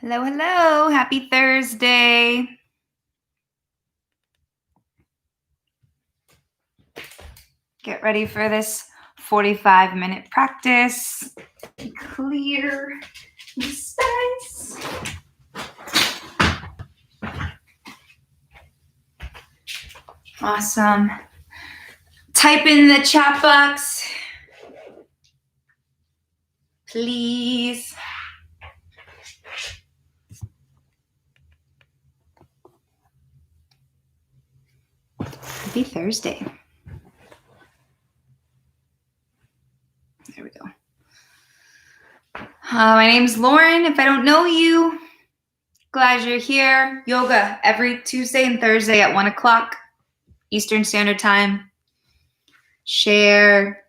Hello, hello. Happy Thursday. Get ready for this 45-minute practice. Clear the space. Awesome. Type in the chat box, please. Happy Thursday. There we go. My name's Lauren. If I don't know you, glad you're here. Yoga every Tuesday and Thursday at 1 o'clock Eastern Standard Time. Share,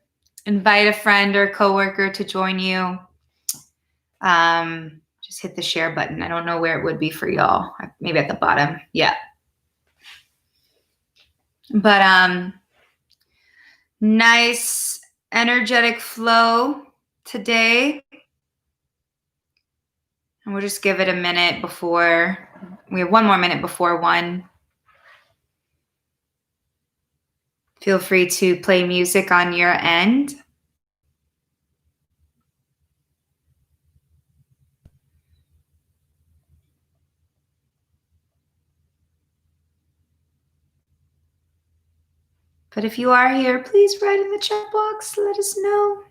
invite a friend or coworker to join you. Just hit the share button. I don't know where it would be for y'all. Maybe at the bottom. Yeah. But nice energetic flow today. And we'll just give it a minute before, we have one more minute before 1. Feel free to play music on your end. But if you are here, please write in the chat box. Let us know.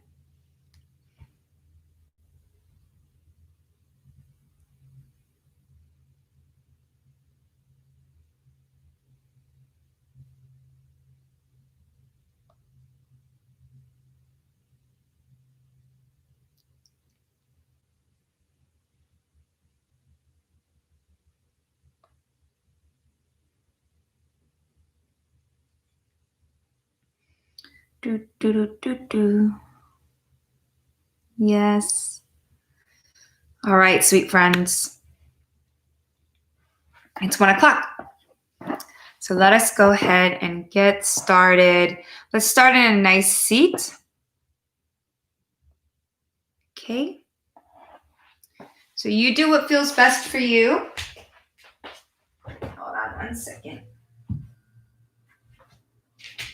Yes. All right, sweet friends. It's 1 o'clock. So let us go ahead and get started. Let's start in a nice seat. Okay. So you do what feels best for you. Hold on 1 second.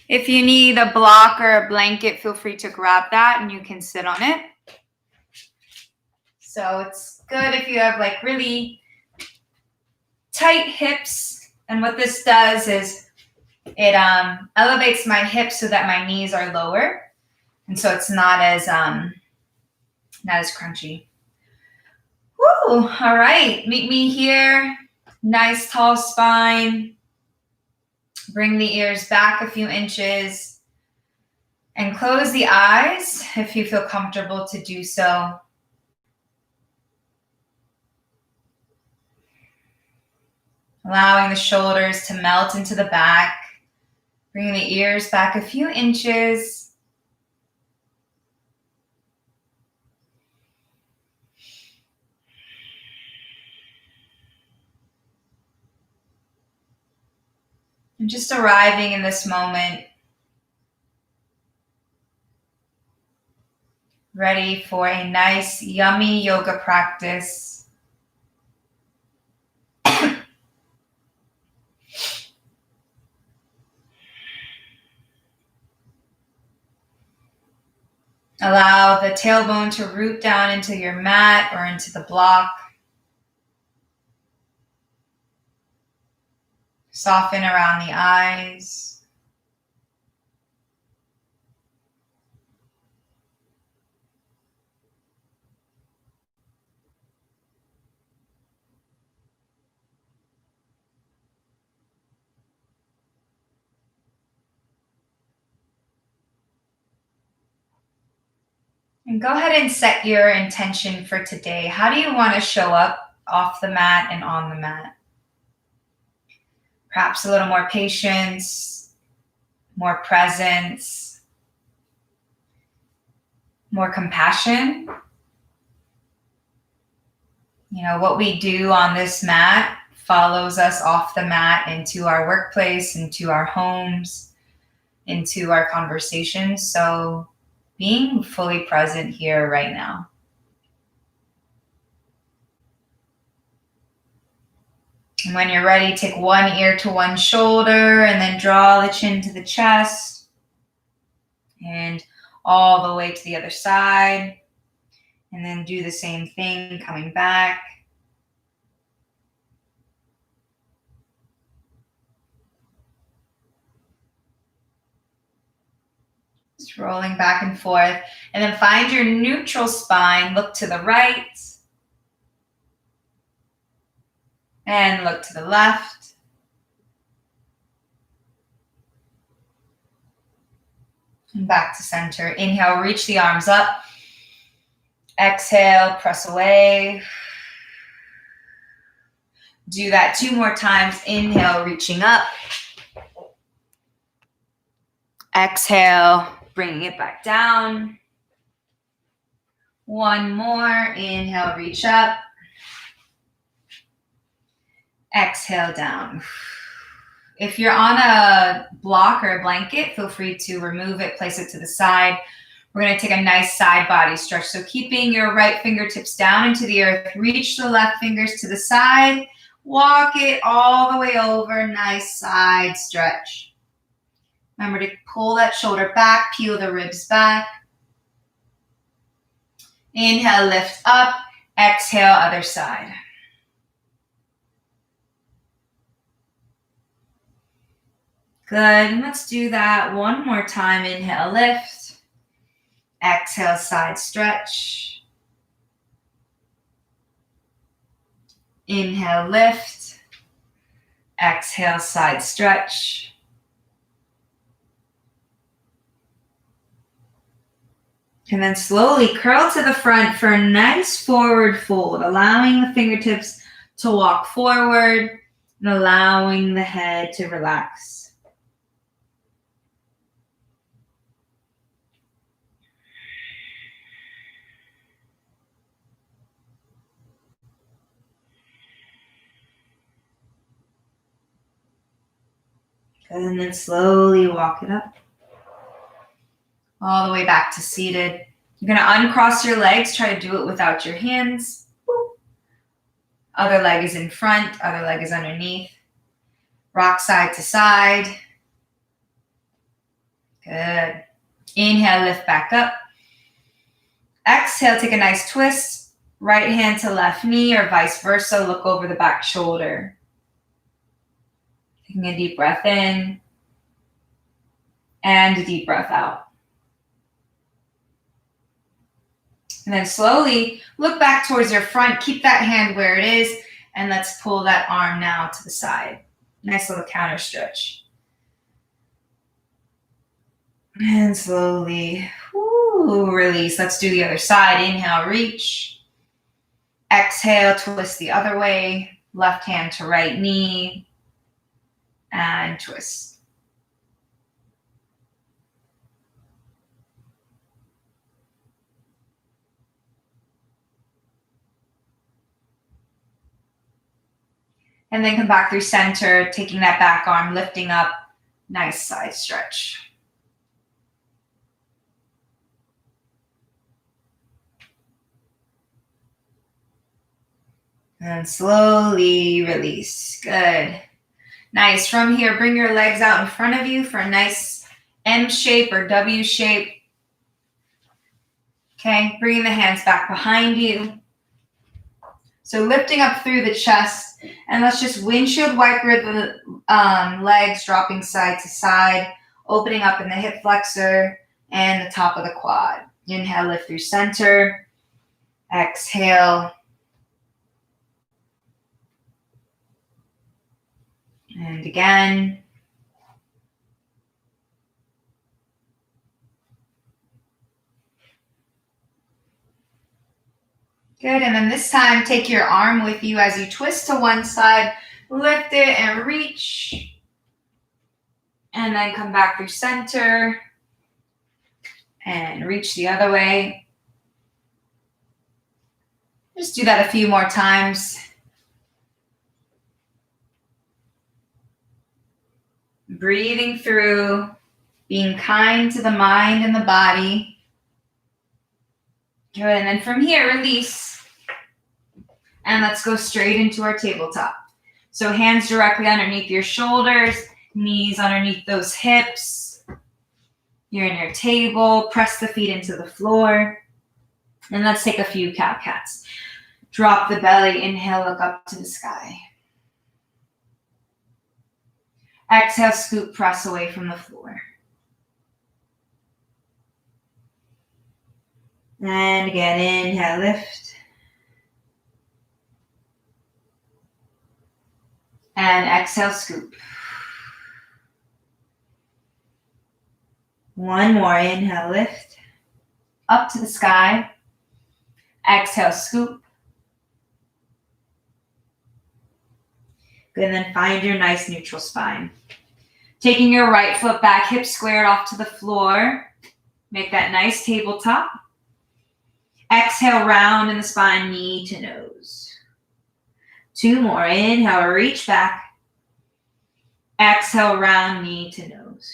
If you need a block or a blanket, feel free to grab that and you can sit on it. So it's good if you have like really tight hips. And what this does is it elevates my hips so that my knees are lower. And so it's not as crunchy. Woo! All right, meet me here. Nice tall spine. Bring the ears back a few inches and close the eyes if you feel comfortable to do so. Allowing the shoulders to melt into the back. Bring the ears back a few inches. And just arriving in this moment, ready for a nice, yummy yoga practice. Allow the tailbone to root down into your mat or into the block. Soften around the eyes. And go ahead and set your intention for today. How do you want to show up off the mat and on the mat? Perhaps a little more patience, more presence, more compassion. You know, what we do on this mat follows us off the mat into our workplace, into our homes, into our conversations. So being fully present here right now. And when you're ready, take one ear to one shoulder and then draw the chin to the chest and all the way to the other side. And then do the same thing, coming back. Just rolling back and forth. And then find your neutral spine. Look to the right. And look to the left. And back to center. Inhale, reach the arms up. Exhale, press away. Do that 2 more times. Inhale, reaching up. Exhale, bringing it back down. 1 more. Inhale, reach up. Exhale, down. If you're on a block or a blanket, feel free to remove it, place it to the side. We're going to take a nice side body stretch. So keeping your right fingertips down into the earth, reach the left fingers to the side, walk it all the way over, nice side stretch. Remember to pull that shoulder back, peel the ribs back. Inhale, lift up, exhale, other side. Good, let's do that 1 more time. Inhale, lift. Exhale, side stretch. Inhale, lift. Exhale, side stretch. And then slowly curl to the front for a nice forward fold, allowing the fingertips to walk forward and allowing the head to relax. And then slowly walk it up. All the way back to seated. You're going to uncross your legs. Try to do it without your hands. Other leg is in front. Other leg is underneath. Rock side to side. Good. Inhale, lift back up. Exhale, take a nice twist. Right hand to left knee or vice versa. Look over the back shoulder. Taking a deep breath in and a deep breath out. And then slowly look back towards your front. Keep that hand where it is. And let's pull that arm now to the side. Nice little counter stretch. And slowly release. Let's do the other side. Inhale, reach. Exhale, twist the other way. Left hand to right knee. And twist. And then come back through center, taking that back arm, lifting up. Nice side stretch. And slowly release. Good. Nice. From here, bring your legs out in front of you for a nice M shape or W shape. Okay, bringing the hands back behind you. So lifting up through the chest, and let's just windshield wiper the legs, dropping side to side, opening up in the hip flexor and the top of the quad. Inhale, lift through center. Exhale. And again. Good, and then this time, take your arm with you as you twist to one side, lift it and reach. And then come back through center and reach the other way. Just do that a few more times. Breathing through, being kind to the mind and the body. Good, and then from here, release. And let's go straight into our tabletop. So hands directly underneath your shoulders, knees underneath those hips. You're in your table. Press the feet into the floor. And let's take a few cow-cats. Drop the belly. Inhale, look up to the sky. Exhale, scoop, press away from the floor. And again, inhale, lift. And exhale, scoop. One more, inhale, lift. Up to the sky. Exhale, scoop. Good, and then find your nice neutral spine. Taking your right foot back, hips squared off to the floor. Make that nice tabletop. Exhale, round in the spine, knee to nose. Two more. Inhale, reach back. Exhale, round, knee to nose.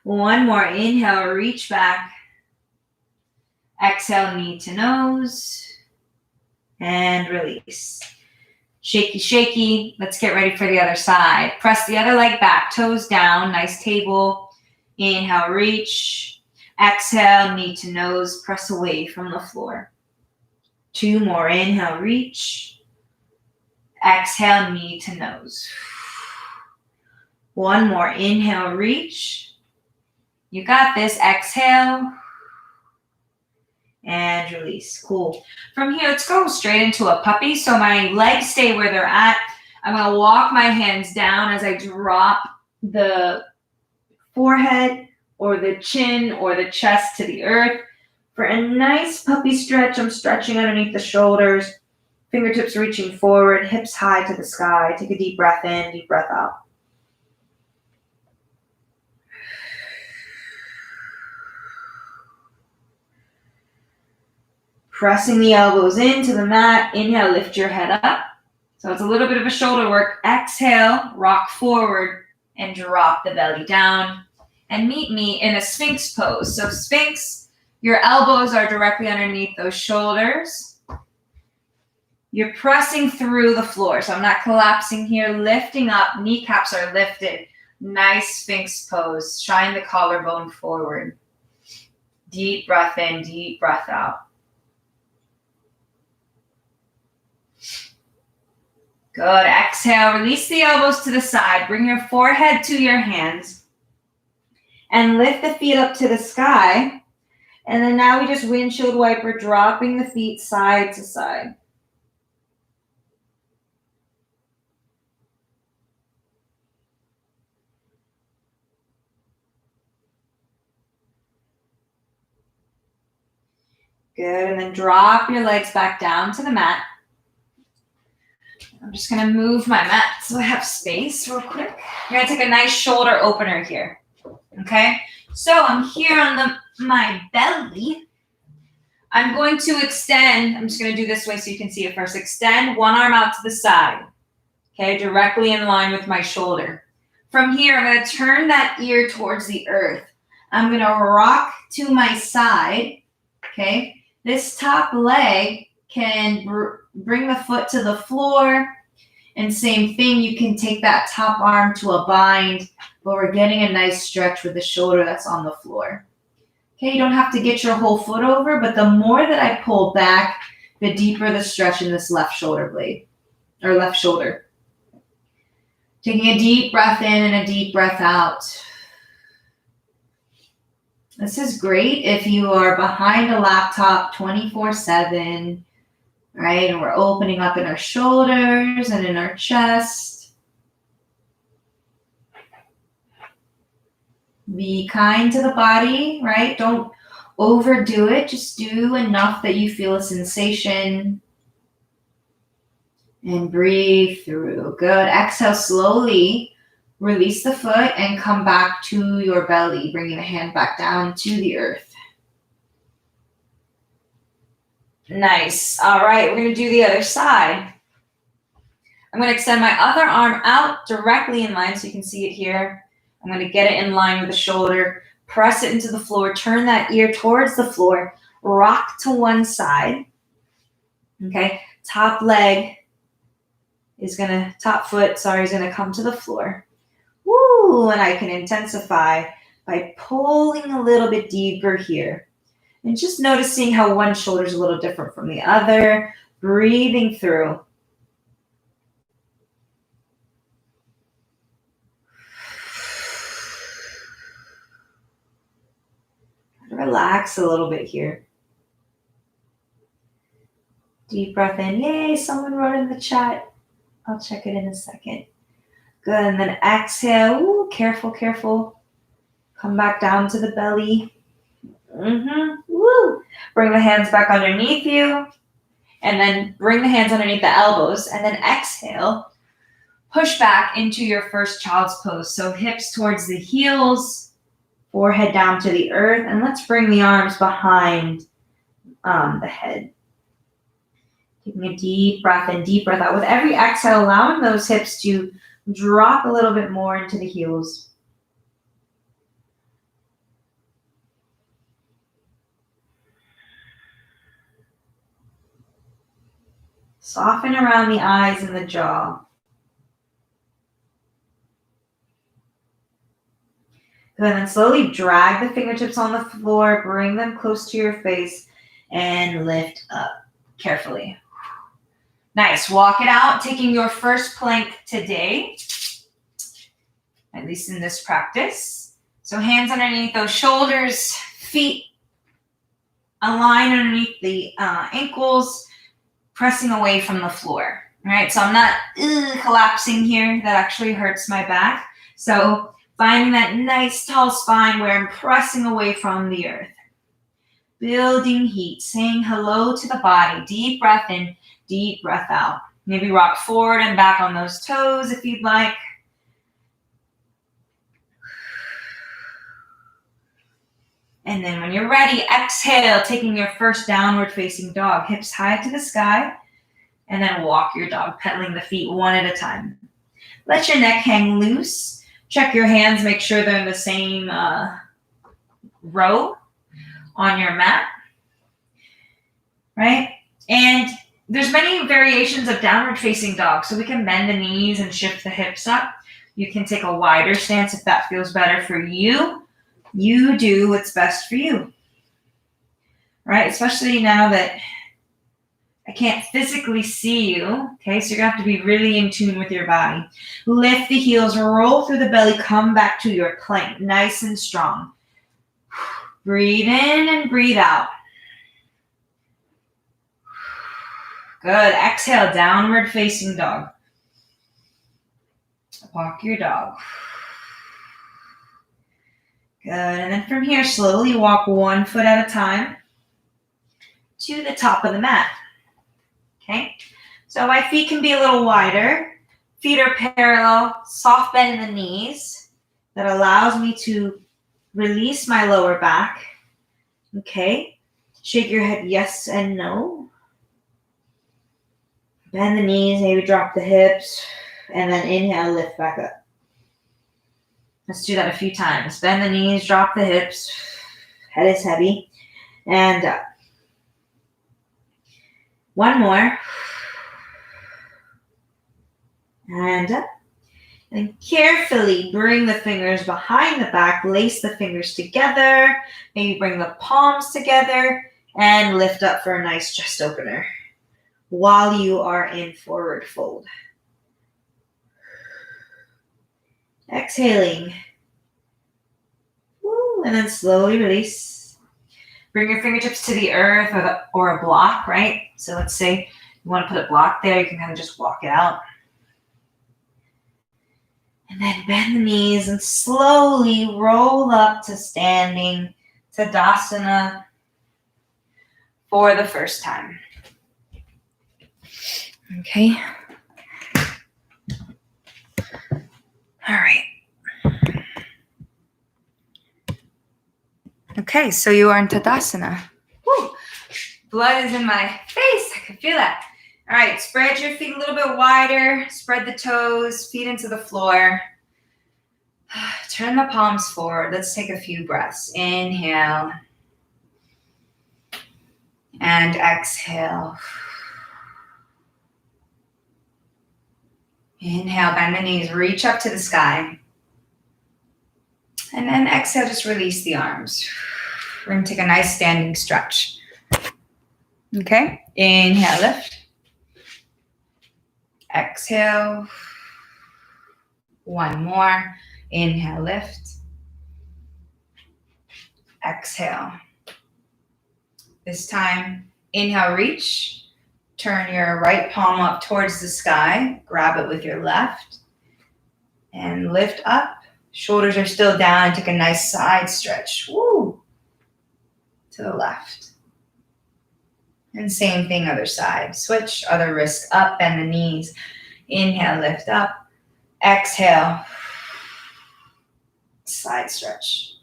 One more. Inhale, reach back. Exhale, knee to nose. And release. Shaky, shaky. Let's get ready for the other side. Press the other leg back, toes down, nice table. Inhale, reach. Exhale, knee to nose, press away from the floor. Two more. Inhale, reach. Exhale, knee to nose. One more. Inhale, reach. You got this. Exhale. And release. Cool. From here, let's go straight into a puppy. So my legs stay where they're at. I'm going to walk my hands down as I drop the forehead or the chin or the chest to the earth. For a nice puppy stretch, I'm stretching underneath the shoulders, fingertips reaching forward, hips high to the sky. Take a deep breath in, deep breath out. Pressing the elbows into the mat. Inhale, lift your head up. So it's a little bit of a shoulder work. Exhale, rock forward and drop the belly down. And meet me in a Sphinx pose. So Sphinx, your elbows are directly underneath those shoulders. You're pressing through the floor. So I'm not collapsing here, lifting up, kneecaps are lifted. Nice Sphinx pose. Shine the collarbone forward. Deep breath in, deep breath out. Good. Exhale, release the elbows to the side. Bring your forehead to your hands. And lift the feet up to the sky. And then now we just windshield wiper, dropping the feet side to side. Good. And then drop your legs back down to the mat. I'm just going to move my mat so I have space real quick. You're going to take a nice shoulder opener here. Okay? So I'm here on my belly. I'm going to extend. I'm just going to do this way so you can see it first. Extend one arm out to the side. Okay? Directly in line with my shoulder. From here, I'm going to turn that ear towards the earth. I'm going to rock to my side. Okay? This top leg can bring the foot to the floor. And same thing, you can take that top arm to a bind, but we're getting a nice stretch with the shoulder that's on the floor. Okay, you don't have to get your whole foot over, but the more that I pull back, the deeper the stretch in this left shoulder blade, or left shoulder. Taking a deep breath in and a deep breath out. This is great if you are behind a laptop 24/7, right? And we're opening up in our shoulders and in our chest. Be kind to the body, right? Don't overdo it. Just do enough that you feel a sensation. And breathe through. Good. Exhale slowly. Release the foot and come back to your belly, bringing the hand back down to the earth. Nice. All right, we're going to do the other side. I'm going to extend my other arm out directly in line so you can see it here. I'm going to get it in line with the shoulder, press it into the floor, turn that ear towards the floor, rock to one side. Okay, top leg top foot is gonna come to the floor. Woo, and I can intensify by pulling a little bit deeper here. And just noticing how one shoulder is a little different from the other, breathing through. Relax a little bit here. Deep breath in. Yay, someone wrote in the chat. I'll check it in a second. Good, and then exhale. Ooh, careful, careful. Come back down to the belly. Woo. Bring the hands back underneath you. And then bring the hands underneath the elbows. And then exhale. Push back into your first child's pose. So hips towards the heels. Forehead down to the earth. And let's bring the arms behind the head. Taking a deep breath in, deep breath out. With every exhale, allowing those hips to drop a little bit more into the heels. Soften around the eyes and the jaw. Good, and then slowly drag the fingertips on the floor, bring them close to your face, and lift up carefully. Nice, walk it out, taking your first plank today, at least in this practice. So hands underneath those shoulders, feet align underneath the ankles, pressing away from the floor. All right, so I'm not collapsing here. That actually hurts my back. So finding that nice tall spine where I'm pressing away from the earth. Building heat, saying hello to the body. Deep breath in, deep breath out. Maybe rock forward and back on those toes if you'd like. And then when you're ready, exhale, taking your first downward facing dog. Hips high to the sky. And then walk your dog, pedaling the feet one at a time. Let your neck hang loose. Check your hands, make sure they're in the same row on your mat. Right? And there's many variations of downward facing dog. So we can bend the knees and shift the hips up. You can take a wider stance if that feels better for you. You do what's best for you. Right? Especially now that I can't physically see you. Okay, so you're going to have to be really in tune with your body. Lift the heels, roll through the belly, come back to your plank, nice and strong. Breathe in and breathe out. Good. Exhale, downward facing dog. Walk your dog. Good. And then from here, slowly walk one foot at a time to the top of the mat. Okay. So my feet can be a little wider. Feet are parallel, soft bend in the knees. That allows me to release my lower back. Okay. Shake your head yes and no. Bend the knees, maybe drop the hips, and then inhale, lift back up. Let's do that a few times. Bend the knees, drop the hips, head is heavy, and up. One more. And up. And carefully bring the fingers behind the back, lace the fingers together, maybe bring the palms together, and lift up for a nice chest opener while you are in forward fold. Exhaling. Woo, and then slowly release. Bring your fingertips to the earth or a block, right? So let's say you want to put a block there, you can kind of just walk it out. And then bend the knees and slowly roll up to standing Tadasana for the first time. Okay. All right. Okay, so you are in Tadasana. Woo. Blood is in my face. I can feel that. All right, spread your feet a little bit wider. Spread the toes, feet into the floor. Turn the palms forward. Let's take a few breaths. Inhale. And exhale. Inhale, bend the knees, reach up to the sky. And then exhale, just release the arms. We're going to take a nice standing stretch. Okay, inhale, lift. Exhale. One more. Inhale, lift. Exhale. This time, inhale, reach. Turn your right palm up towards the sky. Grab it with your left. And lift up. Shoulders are still down. Take a nice side stretch. Woo! To the left. And same thing, other side. Switch, other wrist up, bend the knees. Inhale, lift up. Exhale. Side stretch.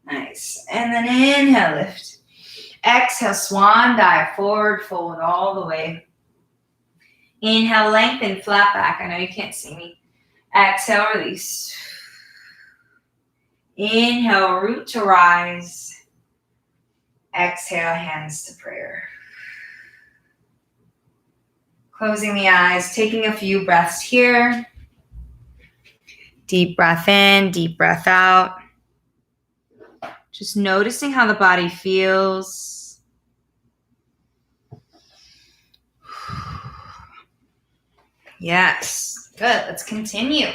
Nice. And then inhale, lift. Exhale, swan dive, forward fold all the way. Inhale, lengthen, flat back. I know you can't see me. Exhale, release. Inhale, root to rise. Exhale, hands to prayer. Closing the eyes, taking a few breaths here. Deep breath in, deep breath out. Just noticing how the body feels. Yes, good. Let's continue.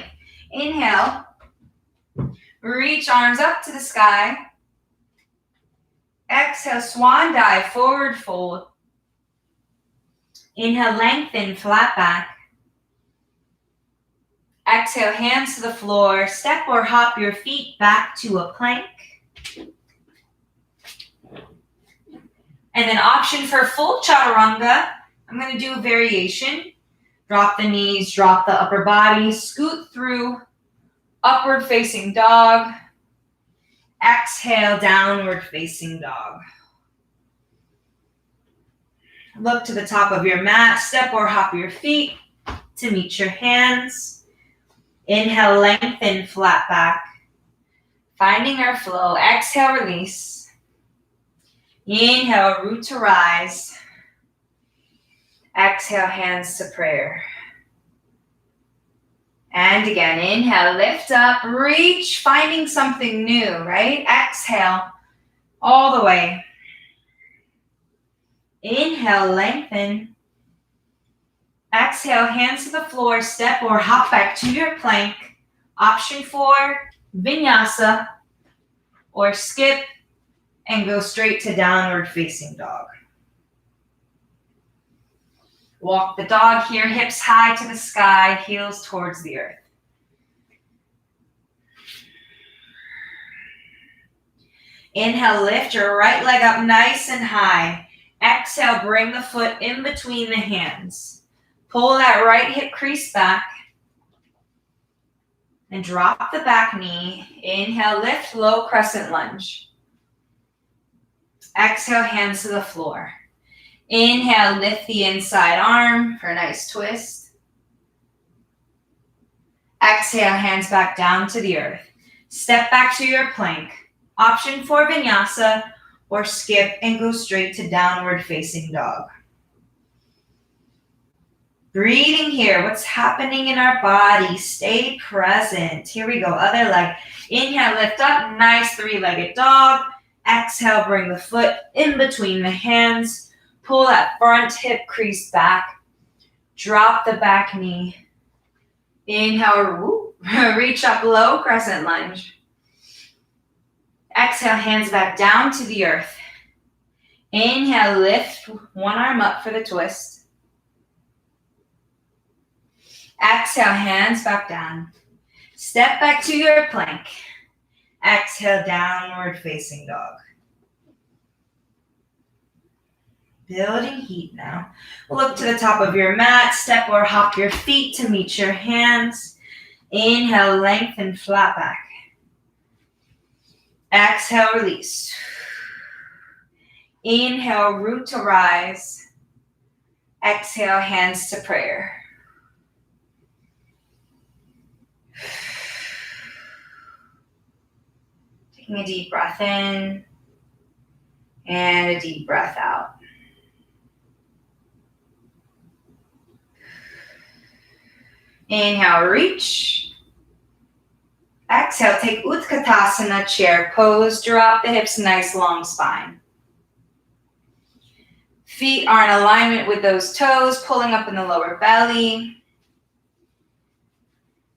Inhale. Reach arms up to the sky. Exhale, swan dive, forward fold. Inhale, lengthen, flat back. Exhale, hands to the floor. Step or hop your feet back to a plank. And then option for full chaturanga. I'm going to do a variation. Drop the knees, drop the upper body, scoot through upward facing dog. Exhale, downward facing dog. Look to the top of your mat, step or hop your feet to meet your hands. Inhale, lengthen, flat back. Finding our flow. Exhale, release. Inhale, root to rise. Exhale, hands to prayer. And again, inhale, lift up, reach, finding something new, right? Exhale, all the way. Inhale, lengthen. Exhale, hands to the floor, step or hop back to your plank. Option 4, vinyasa, or skip and go straight to downward facing dog. Walk the dog here, hips high to the sky, heels towards the earth. Inhale, lift your right leg up nice and high. Exhale, bring the foot in between the hands. Pull that right hip crease back. And drop the back knee. Inhale, lift, low crescent lunge. Exhale, hands to the floor. Inhale, lift the inside arm for a nice twist. Exhale, hands back down to the earth. Step back to your plank. Option 4, vinyasa, or skip and go straight to downward facing dog. Breathing here, what's happening in our body? Stay present. Here we go, other leg. Inhale, lift up, nice 3-legged dog. Exhale, bring the foot in between the hands. Pull that front hip crease back. Drop the back knee. Inhale, reach up, low crescent lunge. Exhale, hands back down to the earth. Inhale, lift one arm up for the twist. Exhale, hands back down. Step back to your plank. Exhale, downward facing dog. Building heat now. Look to the top of your mat. Step or hop your feet to meet your hands. Inhale, lengthen, flat back. Exhale, release. Inhale, root to rise. Exhale, hands to prayer. Taking a deep breath in and a deep breath out. Inhale, reach. Exhale, take Utkatasana, chair pose. Drop the hips, nice long spine. Feet are in alignment with those toes, pulling up in the lower belly.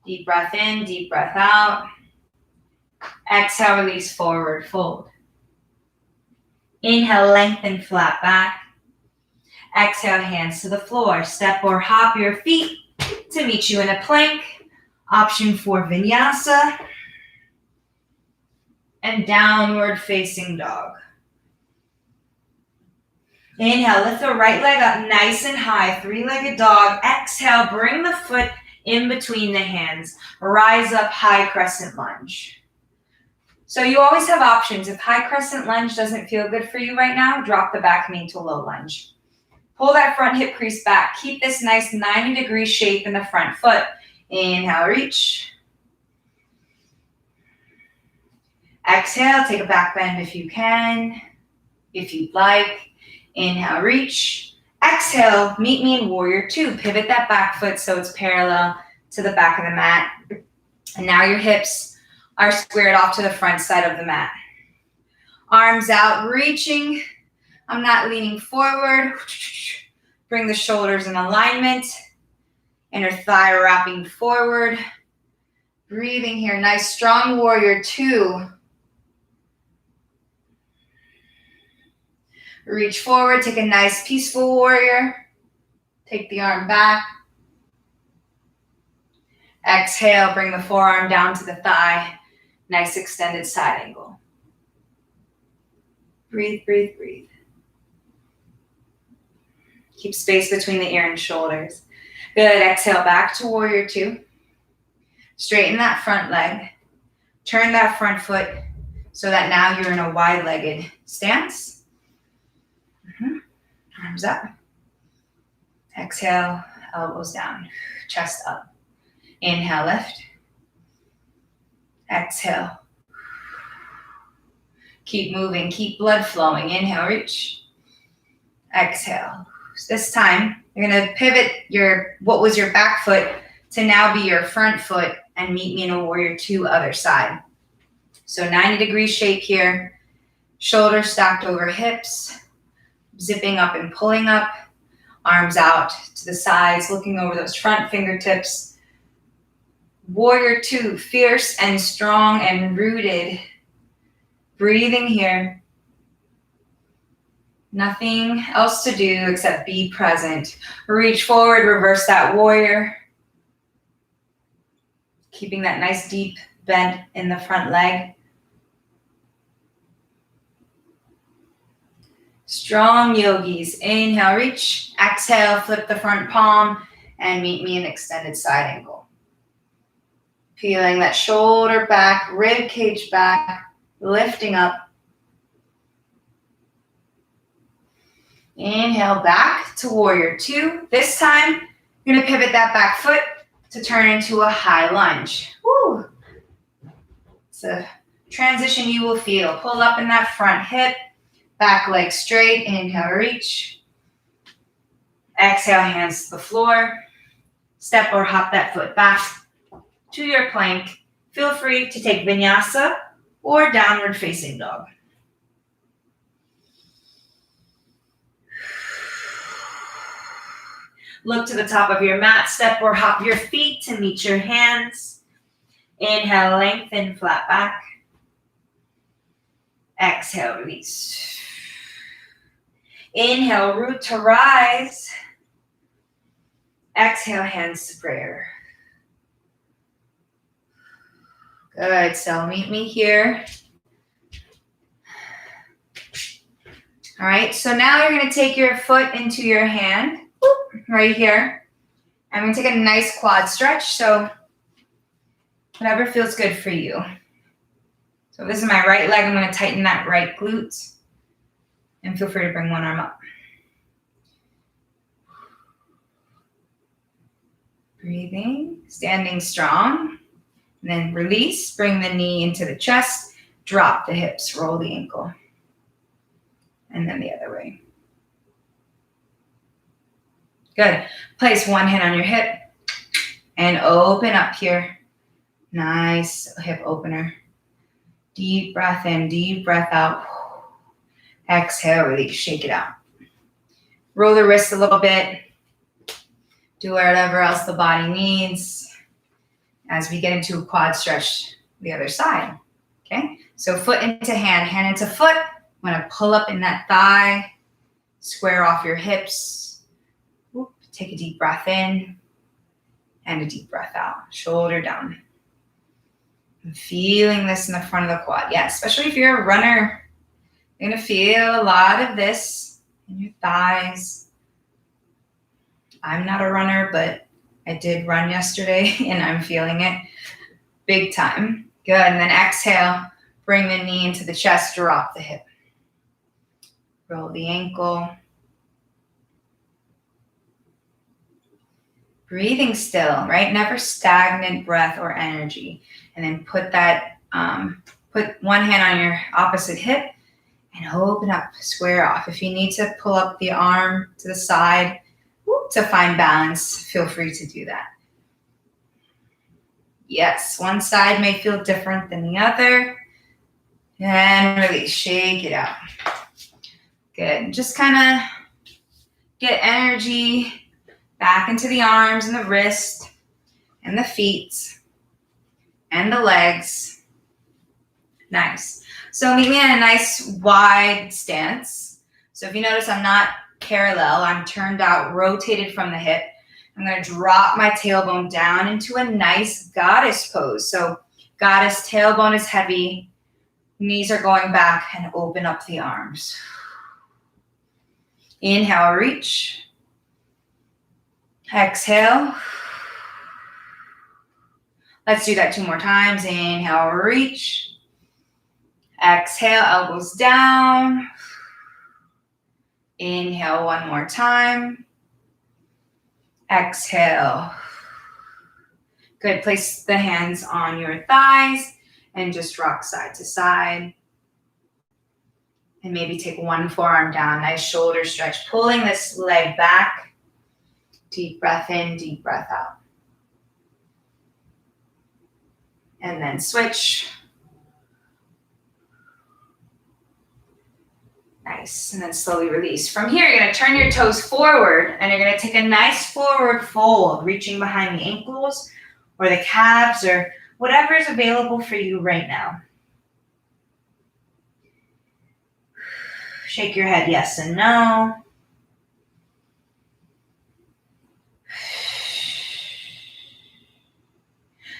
Deep breath in, deep breath out. Exhale, release, forward fold. Inhale, lengthen, flat back. Exhale, hands to the floor. Step or hop your feet to meet you in a plank. Option for vinyasa. And downward facing dog. Inhale, lift the right leg up nice and high, three-legged dog. Exhale, bring the foot in between the hands. Rise up, high crescent lunge. So you always have options. If high crescent lunge doesn't feel good for you right now, drop the back knee to low lunge. Pull that front hip crease back. Keep this nice 90-degree shape in the front foot. Inhale, reach. Exhale, take a back bend if you can, if you'd like. Inhale, reach. Exhale, meet me in warrior two. Pivot that back foot so it's parallel to the back of the mat. And now your hips are squared off to the front side of the mat. Arms out, reaching. I'm not leaning forward. Bring the shoulders in alignment. Inner thigh wrapping forward. Breathing here, nice strong warrior two. Reach forward, take a nice peaceful warrior. Take the arm back. Exhale, bring the forearm down to the thigh. Nice extended side angle. Breathe, breathe, breathe. Keep space between the ear and shoulders. Good, exhale back to warrior two. Straighten that front leg. Turn that front foot so that now you're in a wide-legged stance. Arms up. Exhale, elbows down, chest up. Inhale, lift. Exhale. Keep moving, keep blood flowing. Inhale, reach. Exhale. This time, you're gonna pivot what was your back foot to now be your front foot and meet me in a warrior two other side. So 90-degree shape here. Shoulders stacked over hips. Zipping up and pulling up, arms out to the sides, looking over those front fingertips. Warrior two, fierce and strong and rooted. Breathing here. Nothing else to do except be present. Reach forward, reverse that warrior. Keeping that nice deep bend in the front leg. Strong yogis. Inhale, reach. Exhale, flip the front palm and meet me in extended side angle. Peeling that shoulder back, rib cage back, lifting up. Inhale, back to warrior two. This time, you're gonna pivot that back foot to turn into a high lunge. Woo. It's a transition you will feel. Pull up in that front hip. Back leg straight, inhale, reach. Exhale, hands to the floor. Step or hop that foot back to your plank. Feel free to take vinyasa or downward facing dog. Look to the top of your mat, step or hop your feet to meet your hands. Inhale, lengthen, flat back. Exhale, release. Inhale, root to rise. Exhale, hands to prayer. Good, so meet me here. All right, so now you're gonna take your foot into your hand, right here. I'm gonna take a nice quad stretch, so whatever feels good for you. So if this is my right leg, I'm gonna tighten that right glute. And feel free to bring one arm up. Breathing, standing strong. And then release, bring the knee into the chest, drop the hips, roll the ankle. And then the other way. Good. Place one hand on your hip And open up here. Nice hip opener. Deep breath in, deep breath out. Exhale, release, shake it out. Roll the wrist a little bit. Do whatever else the body needs as we get into a quad stretch the other side. Okay, so foot into hand, hand into foot. I'm gonna pull up in that thigh, square off your hips. Take a deep breath in and a deep breath out. Shoulder down. I'm feeling this in the front of the quad. Yeah, especially if you're a runner, you're gonna feel a lot of this in your thighs. I'm not a runner, but I did run yesterday and I'm feeling it big time. Good, and then exhale, bring the knee into the chest, drop the hip. Roll the ankle. Breathing still, right? Never stagnant breath or energy. And then put that, put one hand on your opposite hip and open up, square off. If you need to pull up the arm to the side to find balance, feel free to do that. Yes, one side may feel different than the other. And release, shake it out. Good, just kind of get energy back into the arms and the wrist and the feet and the legs. Nice. So meet me in a nice wide stance. So if you notice, I'm not parallel. I'm turned out, rotated from the hip. I'm going to drop my tailbone down into a nice goddess pose. So goddess, tailbone is heavy. Knees are going back and open up the arms. Inhale, reach. Exhale. Let's do that 2 more times. Inhale, reach. Exhale, elbows down. Inhale 1 more time. Exhale. Good. Place the hands on your thighs and just rock side to side. And maybe take 1 forearm down. Nice shoulder stretch. Pulling this leg back. Deep breath in, deep breath out. And then switch. Nice. And then slowly release. From here, you're going to turn your toes forward and you're going to take a nice forward fold, reaching behind the ankles or the calves or whatever is available for you right now. Shake your head yes and no.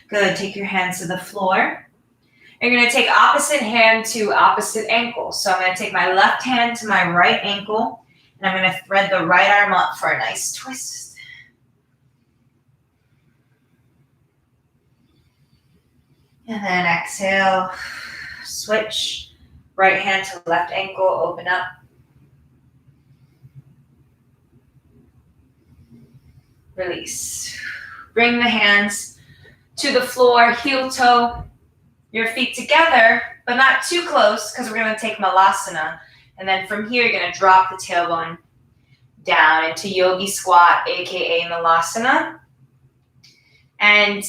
Good. Take your hands to the floor. You're going to take opposite hand to opposite ankle. So I'm going to take my left hand to my right ankle, and I'm going to thread the right arm up for a nice twist. And then exhale, switch. Right hand to left ankle, open up. Release. Bring the hands to the floor, heel toe, your feet together, but not too close because we're going to take Malasana. And then from here, you're going to drop the tailbone down into Yogi Squat, aka Malasana. And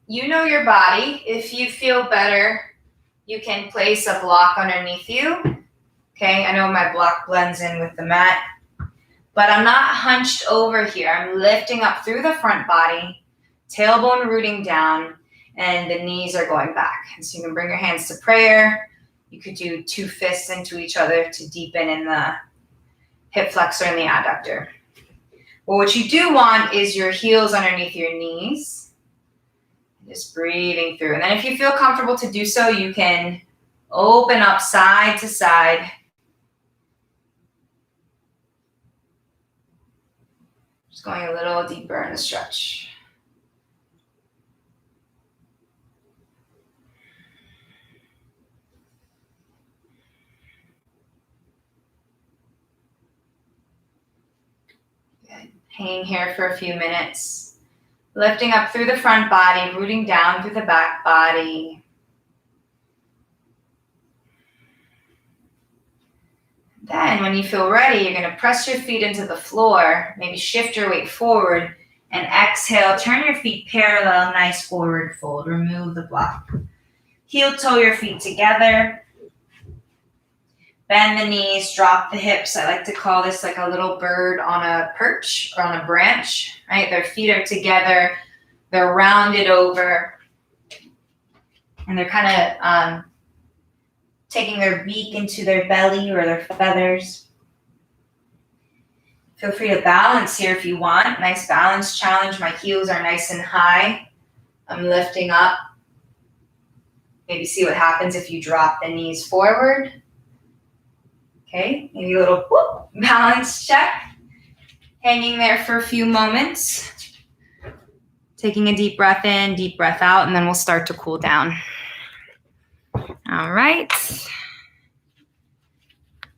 you know your body. If you feel better, you can place a block underneath you. Okay, I know my block blends in with the mat, but I'm not hunched over here. I'm lifting up through the front body, tailbone rooting down, and the knees are going back. And so you can bring your hands to prayer. You could do 2 fists into each other to deepen in the hip flexor and the adductor. Well, what you do want is your heels underneath your knees. Just breathing through. And then if you feel comfortable to do so, you can open up side to side. Just going a little deeper in the stretch. Good. Hanging here for a few minutes. Lifting up through the front body, rooting down through the back body. Then when you feel ready, you're going to press your feet into the floor, maybe shift your weight forward And exhale, turn your feet parallel, nice forward fold. Remove the block. Heel toe your feet together. Bend the knees, drop the hips. I like to call this like a little bird on a perch or on a branch, right? Their feet are together. They're rounded over. And they're kind of taking their beak into their belly or their feathers. Feel free to balance here if you want. Nice balance challenge. My heels are nice and high. I'm lifting up. Maybe see what happens if you drop the knees forward. Okay, maybe a little whoop, balance check. Hanging there for a few moments. Taking a deep breath in, deep breath out, and then we'll start to cool down. All right.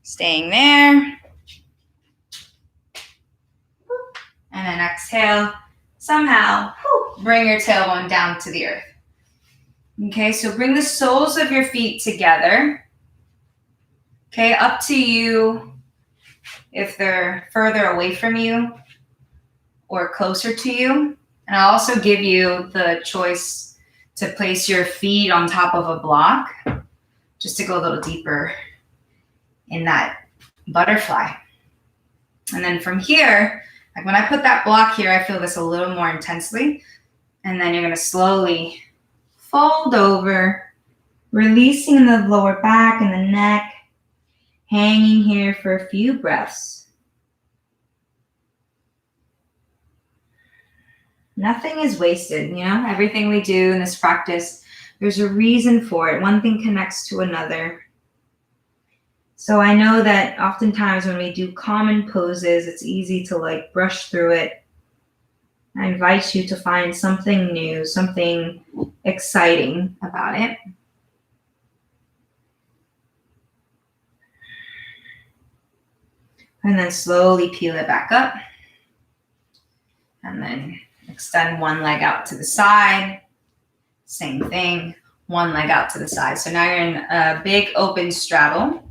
Staying there. And then exhale. Somehow, bring your tailbone down to the earth. Okay, so bring the soles of your feet together. Okay, up to you if they're further away from you or closer to you. And I'll also give you the choice to place your feet on top of a block, just to go a little deeper in that butterfly. And then from here, like when I put that block here, I feel this a little more intensely. And then you're going to slowly fold over, releasing the lower back and the neck, hanging here for a few breaths. Nothing is wasted, you know? Everything we do in this practice, there's a reason for it. One thing connects to another. So I know that oftentimes when we do common poses, it's easy to like brush through it. I invite you to find something new, something exciting about it. And then slowly peel it back up. And then extend one leg out to the side. Same thing, one leg out to the side. So now you're in a big open straddle.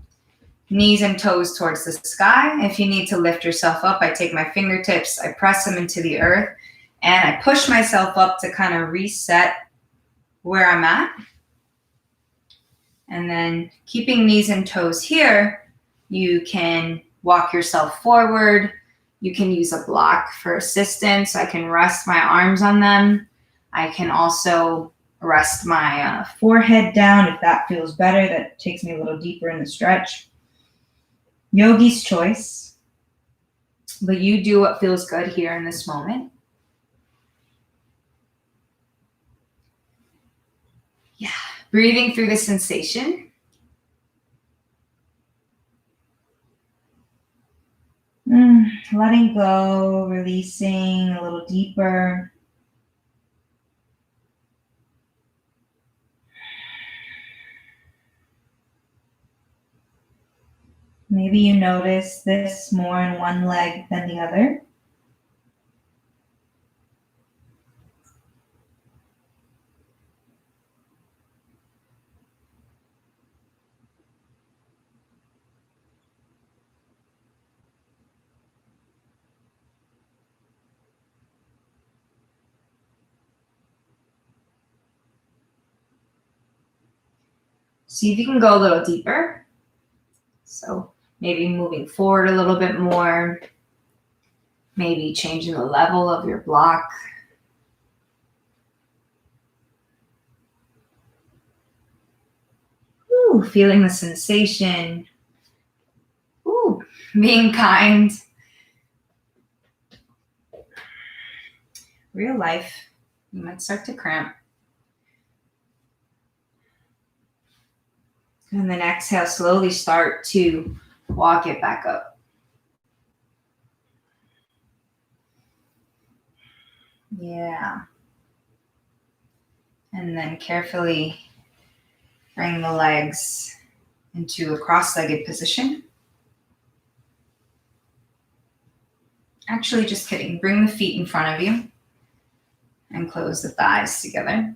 Knees and toes towards the sky. If you need to lift yourself up, I take my fingertips, I press them into the earth, and I push myself up to kind of reset where I'm at. And then keeping knees and toes here, you can walk yourself forward. You can use a block for assistance. I can rest my arms on them. I can also rest my forehead down if that feels better. That takes me a little deeper in the stretch. Yogi's choice, but you do what feels good here in this moment. Yeah, breathing through the sensation. Letting go, releasing a little deeper. Maybe you notice this more in one leg than the other. See if you can go a little deeper. So maybe moving forward a little bit more. Maybe changing the level of your block. Ooh, feeling the sensation. Ooh, being kind. Real life, you might start to cramp. And then exhale, slowly start to walk it back up. Yeah. And then carefully bring the legs into a cross-legged position. Actually, just kidding. Bring the feet in front of you and close the thighs together.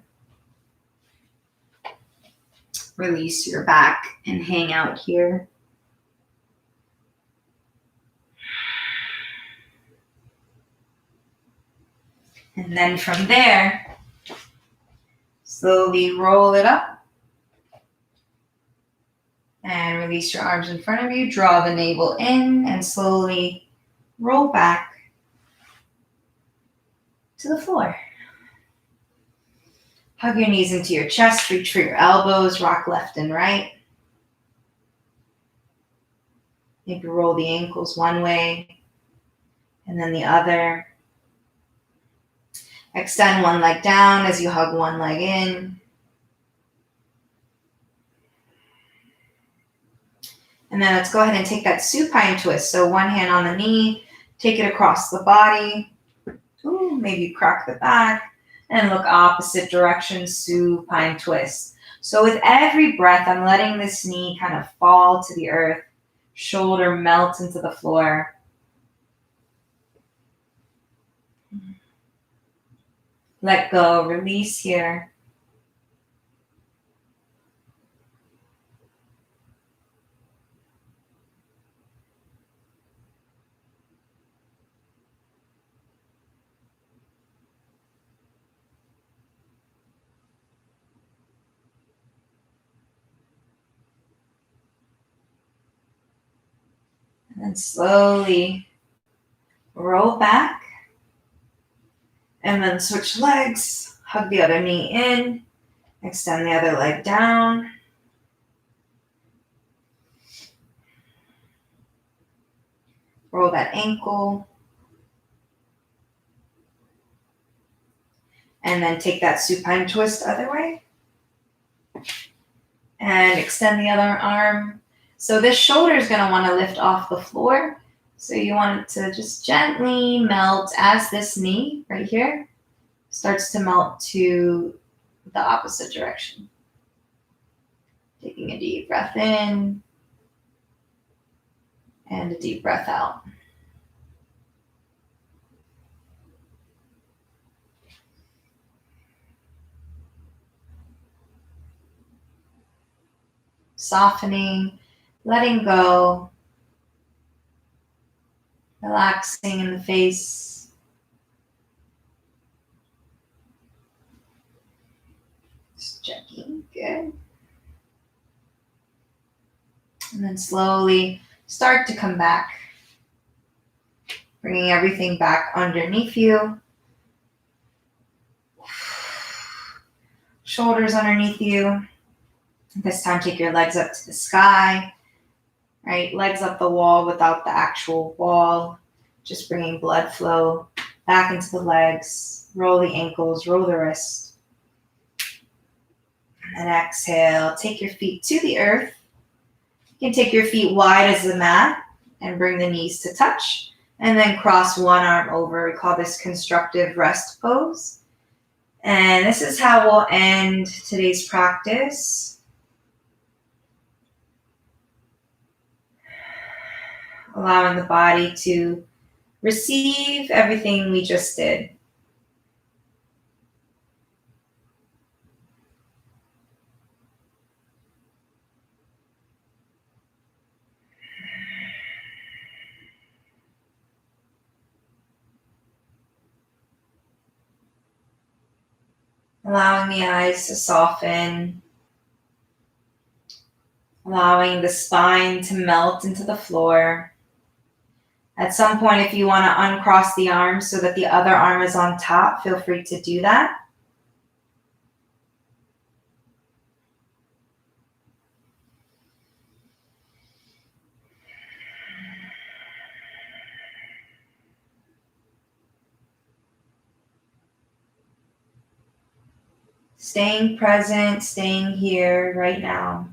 Release your back and hang out here. And then from there, slowly roll it up and release your arms in front of you. Draw the navel in and slowly roll back to the floor. Hug your knees into your chest, reach for your elbows, rock left and right. Maybe roll the ankles one way and then the other. Extend one leg down as you hug one leg in. And then let's go ahead and take that supine twist. So one hand on the knee, take it across the body. Ooh, maybe crack the back. And look opposite direction, supine twist. So with every breath, I'm letting this knee kind of fall to the earth. Shoulder melt into the floor. Let go, release here. And then slowly roll back. And then switch legs. Hug the other knee in. Extend the other leg down. Roll that ankle. And then take that supine twist other way. And extend the other arm. So this shoulder is going to want to lift off the floor. So you want it to just gently melt as this knee right here starts to melt to the opposite direction. Taking a deep breath in and a deep breath out. Softening, letting go, relaxing in the face. Just checking, good. And then slowly start to come back. Bringing everything back underneath you. Shoulders underneath you. This time take your legs up to the sky. Right, legs up the wall without the actual wall. Just bringing blood flow back into the legs. Roll the ankles, roll the wrists. And exhale, take your feet to the earth. You can take your feet wide as the mat and bring the knees to touch. And then cross one arm over. We call this constructive rest pose. And this is how we'll end today's practice. Allowing the body to receive everything we just did. Allowing the eyes to soften. Allowing the spine to melt into the floor. At some point, if you want to uncross the arms so that the other arm is on top, feel free to do that. Staying present, staying here right now.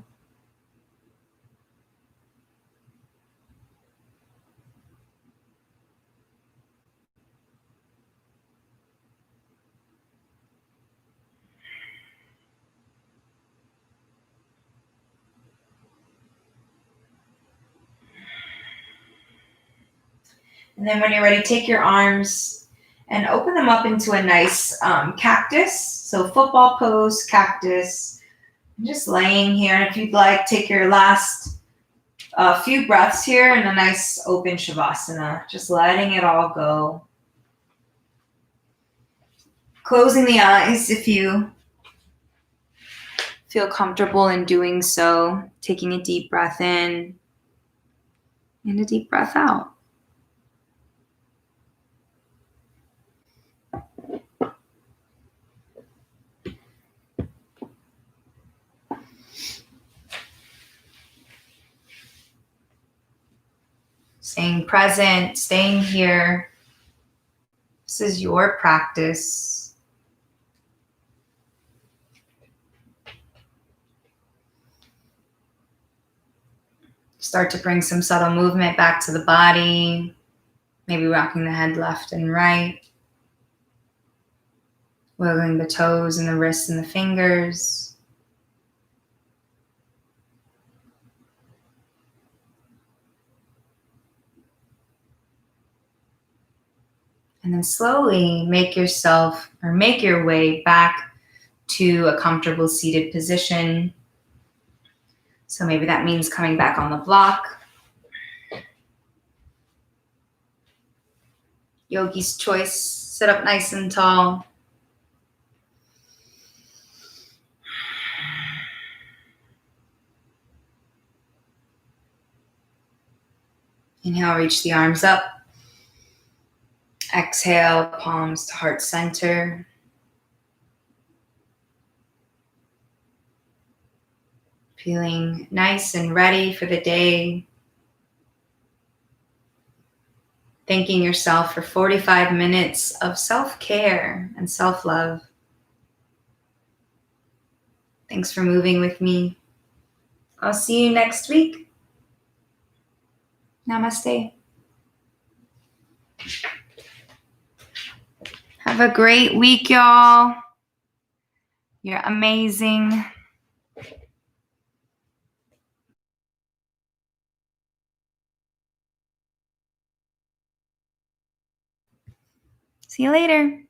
And then when you're ready, take your arms and open them up into a nice cactus. So football pose, cactus. Just laying here. And if you'd like, take your last few breaths here in a nice open Shavasana. Just letting it all go. Closing the eyes if you feel comfortable in doing so. Taking a deep breath in and a deep breath out. Staying present, staying here. This is your practice. Start to bring some subtle movement back to the body. Maybe rocking the head left and right. Wiggling the toes and the wrists and the fingers. And then slowly make your way back to a comfortable seated position. So maybe that means coming back on the block. Yogi's choice, sit up nice and tall. Inhale, reach the arms up. Exhale, palms to heart center. Feeling nice and ready for the day. Thanking yourself for 45 minutes of self-care and self-love. Thanks for moving with me. I'll see you next week. Namaste. Have a great week, y'all. You're amazing. See you later.